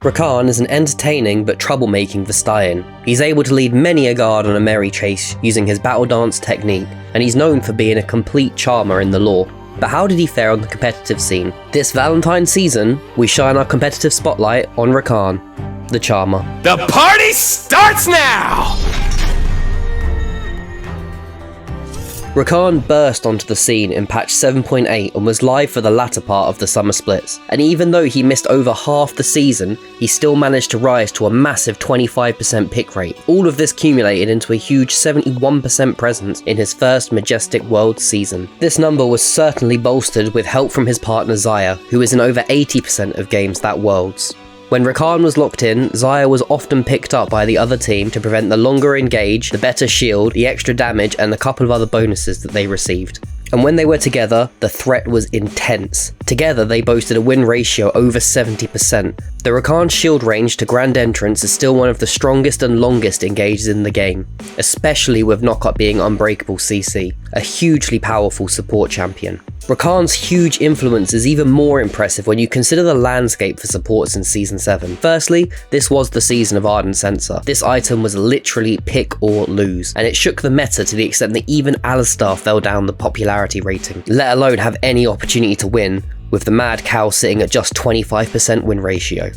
Rakan is an entertaining but troublemaking Vestayan. He's able to lead many a guard on a merry chase using his battle dance technique, and he's known for being a complete charmer in the lore. But how did he fare on the competitive scene? This Valentine's season, we shine our competitive spotlight on Rakan, the charmer. The party starts now! Rakan burst onto the scene in patch 7.8 and was live for the latter part of the summer splits, and even though he missed over half the season, he still managed to rise to a massive 25% pick rate. All of this accumulated into a huge 71% presence in his first Majestic World season. This number was certainly bolstered with help from his partner Xayah, who is in over 80% of games that Worlds. When Rakan was locked in, Xayah was often picked up by the other team to prevent the longer engage, the better shield, the extra damage, and a couple of other bonuses that they received. And when they were together, the threat was intense. Together, they boasted a win ratio over 70%. The Rakan shield range to Grand Entrance is still one of the strongest and longest engages in the game, especially with Knockup being Unbreakable CC, a hugely powerful support champion. Rakan's huge influence is even more impressive when you consider the landscape for supports in Season 7. Firstly, this was the season of Ardent Censer. This item was literally pick or lose, and it shook the meta to the extent that even Alistar fell down the popularity rating, let alone have any opportunity to win, with the Mad Cow sitting at just 25% win ratio.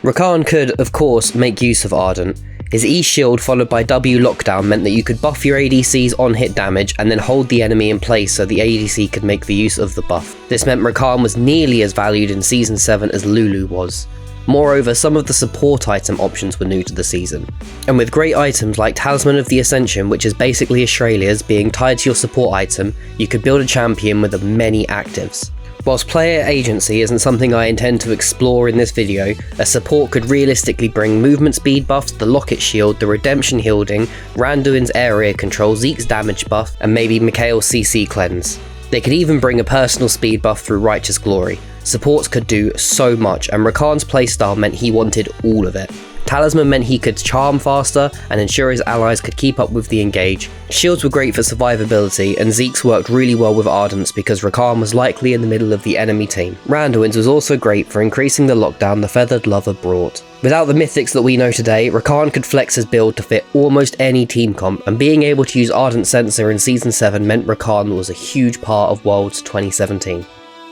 Rakan could, of course, make use of Ardent. His E-shield followed by W lockdown meant that you could buff your ADC's on-hit damage and then hold the enemy in place so the ADC could make the use of the buff. This meant Rakan was nearly as valued in Season 7 as Lulu was. Moreover, some of the support item options were new to the season. And with great items like Talisman of the Ascension, which is basically Australia's, being tied to your support item, you could build a champion with many actives. Whilst player agency isn't something I intend to explore in this video, a support could realistically bring movement speed buffs, the Locket shield, the redemption shielding, Randuin's area control, Zeke's damage buff, and maybe Mikhail's CC cleanse. They could even bring a personal speed buff through Righteous Glory. Supports could do so much, and Rakan's playstyle meant he wanted all of it. Talisman meant he could charm faster and ensure his allies could keep up with the engage. Shields were great for survivability, and Zeke's worked really well with Ardents because Rakan was likely in the middle of the enemy team. Randuin's was also great for increasing the lockdown the Feathered Lover brought. Without the mythics that we know today, Rakan could flex his build to fit almost any team comp, and being able to use Ardent Censer in Season 7 meant Rakan was a huge part of Worlds 2017.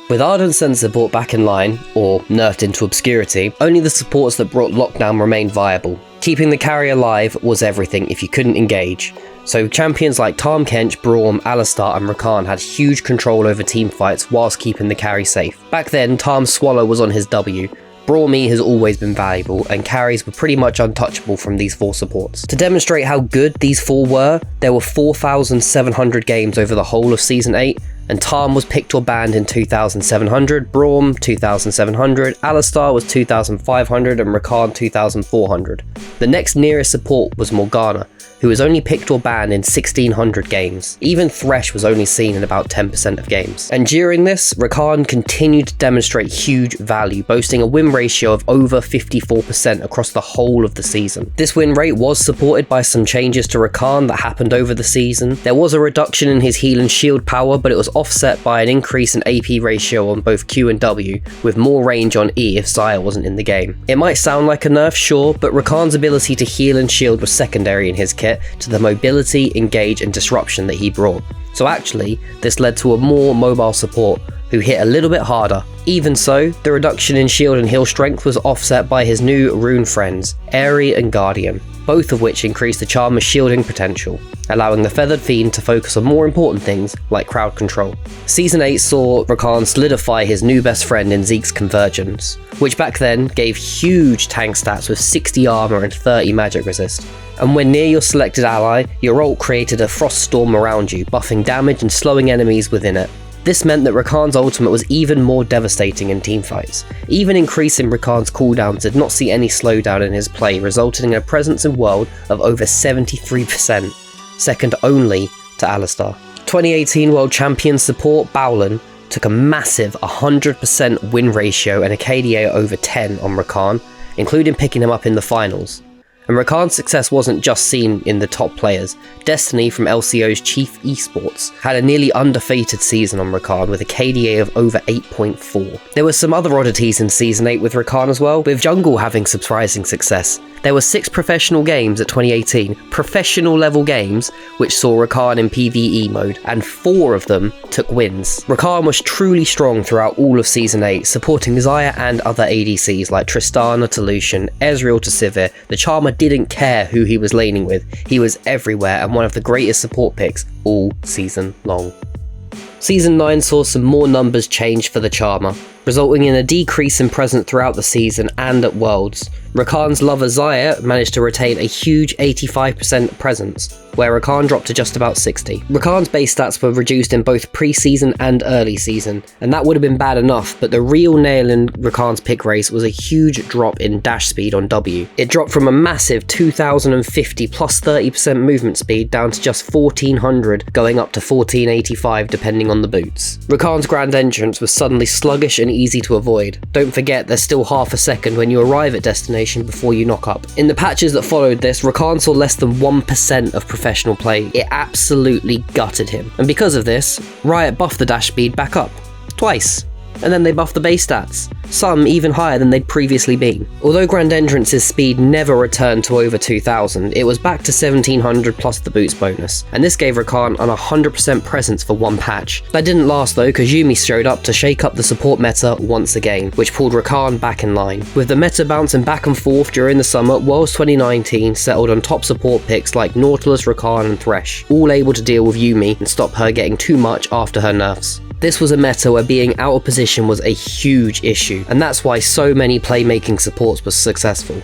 With Ardent Censer brought back in line, or nerfed into obscurity, only the supports that brought lockdown remained viable. Keeping the carry alive was everything if you couldn't engage. So champions like Tahm Kench, Braum, Alistar and Rakan had huge control over teamfights whilst keeping the carry safe. Back then, Tahm's Swallow was on his W. Braum E has always been valuable, and carries were pretty much untouchable from these four supports. To demonstrate how good these four were, there were 4,700 games over the whole of Season 8, and Tahm was picked or banned in 2,700, Braum 2,700, Alistar was 2,500 and Rakan 2,400. The next nearest support was Morgana, who was only picked or banned in 1,600 games. Even Thresh was only seen in about 10% of games. And during this, Rakan continued to demonstrate huge value, boasting a win ratio of over 54% across the whole of the season. This win rate was supported by some changes to Rakan that happened over the season. There was a reduction in his heal and shield power, but it was offset by an increase in AP ratio on both Q and W, with more range on E if Xayah wasn't in the game. It might sound like a nerf, sure, but Rakan's ability to heal and shield was secondary in his kit to the mobility, engage and disruption that he brought. So actually, this led to a more mobile support who hit a little bit harder. Even so, the reduction in shield and heal strength was offset by his new rune friends, Aerie and Guardian, both of which increased the Charmer's shielding potential, allowing the Feathered Fiend to focus on more important things like crowd control. Season 8 saw Rakan solidify his new best friend in Zeke's Convergence, which back then gave huge tank stats with 60 armor and 30 magic resist. And when near your selected ally, your ult created a frost storm around you, buffing damage and slowing enemies within it. This meant that Rakan's ultimate was even more devastating in teamfights. Even increasing Rakan's cooldowns did not see any slowdown in his play, resulting in a presence in World of over 73%, second only to Alistar. 2018 World Champion support Bowlen took a massive 100% win ratio and a KDA over 10 on Rakan, including picking him up in the finals. And Rakan's success wasn't just seen in the top players. Destiny from LCO's Chief Esports had a nearly undefeated season on Rakan with a KDA of over 8.4. There were some other oddities in Season 8 with Rakan as well, with Jungle having surprising success. There were 6 professional games at 2018, professional level games, which saw Rakan in PvE mode, and 4 of them took wins. Rakan was truly strong throughout all of Season 8, supporting Xayah and other ADCs like Tristana to Lucian, Ezreal to Sivir. The Charmer didn't care who he was laning with, he was everywhere and one of the greatest support picks all season long. Season 9 saw some more numbers change for the Charmer, resulting in a decrease in presence throughout the season and at Worlds. Rakan's lover Xayah managed to retain a huge 85% presence, where Rakan dropped to just about 60. Rakan's base stats were reduced in both pre-season and early season, and that would have been bad enough, but the real nail in Rakan's pick race was a huge drop in dash speed on W. It dropped from a massive 2050 plus 30% movement speed down to just 1400, going up to 1485 depending on the boots. Rakan's grand entrance was suddenly sluggish and easy to avoid. Don't forget there's still half a second when you arrive at destination before you knock up. In the patches that followed this, Rakan saw less than 1% of professional play. It absolutely gutted him. And because of this, Riot buffed the dash speed back up. Twice. And then they buffed the base stats, some even higher than they'd previously been. Although Grand Entrance's speed never returned to over 2000, it was back to 1700 plus the boots bonus, and this gave Rakan an 100% presence for one patch. That didn't last though, because Yuumi showed up to shake up the support meta once again, which pulled Rakan back in line. With the meta bouncing back and forth during the summer, Worlds 2019 settled on top support picks like Nautilus, Rakan and Thresh, all able to deal with Yuumi and stop her getting too much after her nerfs. This was a meta where being out of position was a huge issue, and that's why so many playmaking supports were successful.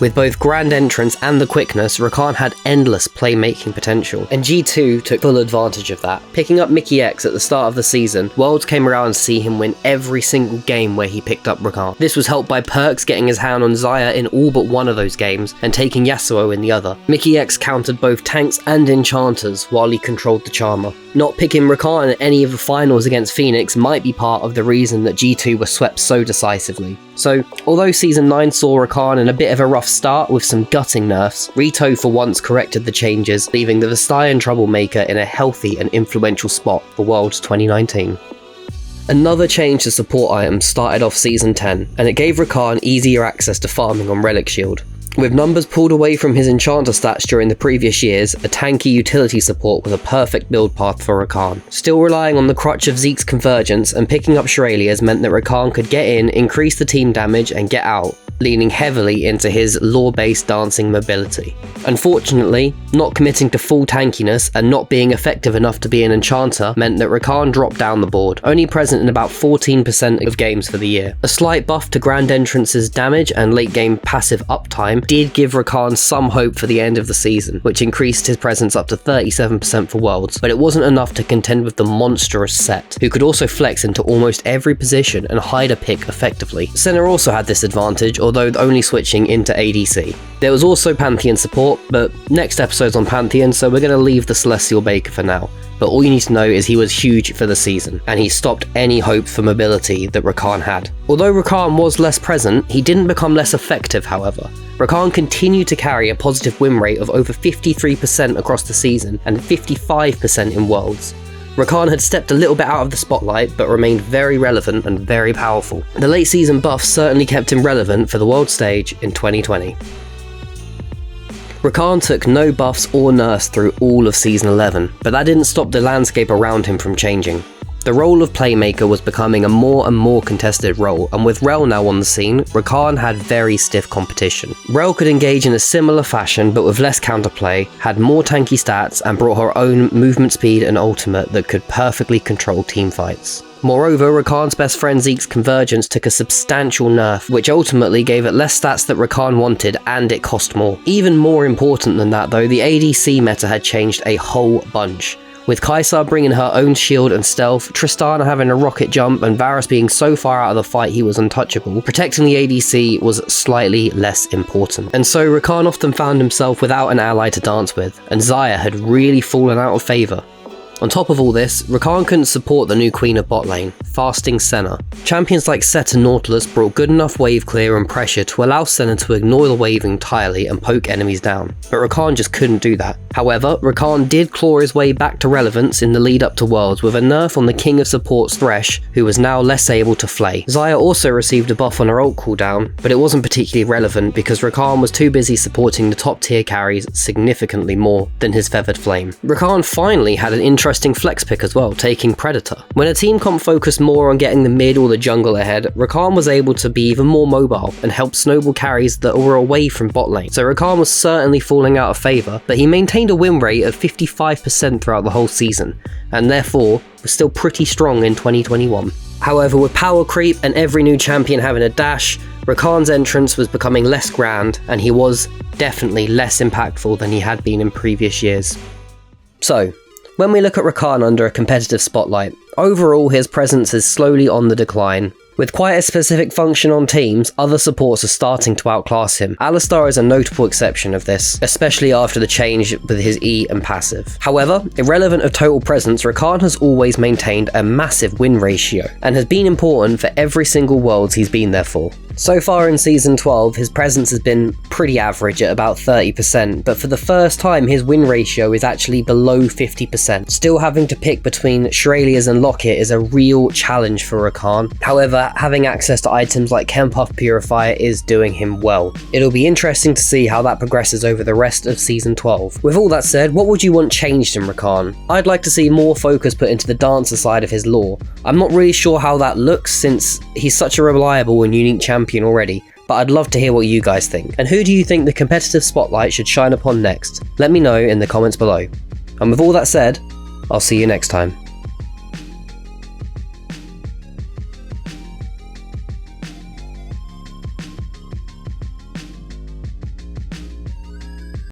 With both Grand Entrance and the quickness, Rakan had endless playmaking potential, and G2 took full advantage of that. Picking up Mickey X at the start of the season, Worlds came around to see him win every single game where he picked up Rakan. This was helped by Perks getting his hand on Xayah in all but one of those games, and taking Yasuo in the other. Mickey X countered both tanks and enchanters while he controlled the Charmer. Not picking Rakan at any of the finals against Phoenix might be part of the reason that G2 were swept so decisively. So, although Season 9 saw Rakan in a bit of a rough start with some gutting nerfs, Rito for once corrected the changes, leaving the Vestayan Troublemaker in a healthy and influential spot for Worlds 2019. Another change to support items started off Season 10, and it gave Rakan easier access to farming on Relic Shield. With numbers pulled away from his enchanter stats during the previous years, a tanky utility support was a perfect build path for Rakan. Still relying on the crutch of Zeke's convergence and picking up Shirelia's meant that Rakan could get in, increase the team damage and get out, leaning heavily into his lore-based dancing mobility. Unfortunately, not committing to full tankiness and not being effective enough to be an enchanter meant that Rakan dropped down the board, only present in about 14% of games for the year. A slight buff to Grand Entrance's damage and late game passive uptime did give Rakan some hope for the end of the season, which increased his presence up to 37% for Worlds, but it wasn't enough to contend with the monstrous Set, who could also flex into almost every position and hide a pick effectively. Senna also had this advantage, although only switching into ADC. There was also Pantheon support, but next episode's on Pantheon, so we're going to leave the Celestial Baker for now. But all you need to know is he was huge for the season, and he stopped any hope for mobility that Rakan had. Although Rakan was less present, he didn't become less effective, however. Rakan continued to carry a positive win rate of over 53% across the season and 55% in Worlds. Rakan had stepped a little bit out of the spotlight, but remained very relevant and very powerful. The late season buffs certainly kept him relevant for the world stage in 2020. Rakan took no buffs or nerfs through all of Season 11, but that didn't stop the landscape around him from changing. The role of playmaker was becoming a more and more contested role, and with Rel now on the scene, Rakan had very stiff competition. Rel could engage in a similar fashion but with less counterplay, had more tanky stats, and brought her own movement speed and ultimate that could perfectly control teamfights. Moreover, Rakan's best friend Zeke's convergence took a substantial nerf, which ultimately gave it less stats that Rakan wanted and it cost more. Even more important than that though, the ADC meta had changed a whole bunch. With Kaisa bringing her own shield and stealth, Tristana having a rocket jump, and Varus being so far out of the fight he was untouchable, protecting the ADC was slightly less important. And so Rakan often found himself without an ally to dance with, and Xayah had really fallen out of favour. On top of all this, Rakan couldn't support the new queen of bot lane, fasting Senna. Champions like Set and Nautilus brought good enough wave clear and pressure to allow Senna to ignore the wave entirely and poke enemies down, but Rakan just couldn't do that. However, Rakan did claw his way back to relevance in the lead up to Worlds with a nerf on the King of Support's Thresh, who was now less able to flay. Xayah also received a buff on her ult cooldown, but it wasn't particularly relevant because Rakan was too busy supporting the top tier carries significantly more than his Feathered Flame. Rakan finally had an interesting flex pick as well, taking Predator. When a team comp focused more on getting the mid or the jungle ahead, Rakan was able to be even more mobile and help snowball carries that were away from bot lane. So Rakan was certainly falling out of favour, but he maintained a win rate of 55% throughout the whole season, and therefore was still pretty strong in 2021. However, with power creep and every new champion having a dash, Rakan's entrance was becoming less grand, and he was definitely less impactful than he had been in previous years. So, when we look at Rakan under a competitive spotlight, overall his presence is slowly on the decline. With quite a specific function on teams, other supports are starting to outclass him. Alistar is a notable exception of this, especially after the change with his E and passive. However, irrelevant of total presence, Rakan has always maintained a massive win ratio, and has been important for every single Worlds he's been there for. So far in Season 12, his presence has been pretty average at about 30%, but for the first time his win ratio is actually below 50%. Still having to pick between Shuralias and Locket is a real challenge for Rakan. However, having access to items like Chempuff Purifier is doing him well. It'll be interesting to see how that progresses over the rest of Season 12. With all that said, what would you want changed in Rakan? I'd like to see more focus put into the dancer side of his lore. I'm not really sure how that looks since he's such a reliable and unique champion already, but I'd love to hear what you guys think. And who do you think the competitive spotlight should shine upon next? Let me know in the comments below. And with all that said, I'll see you next time.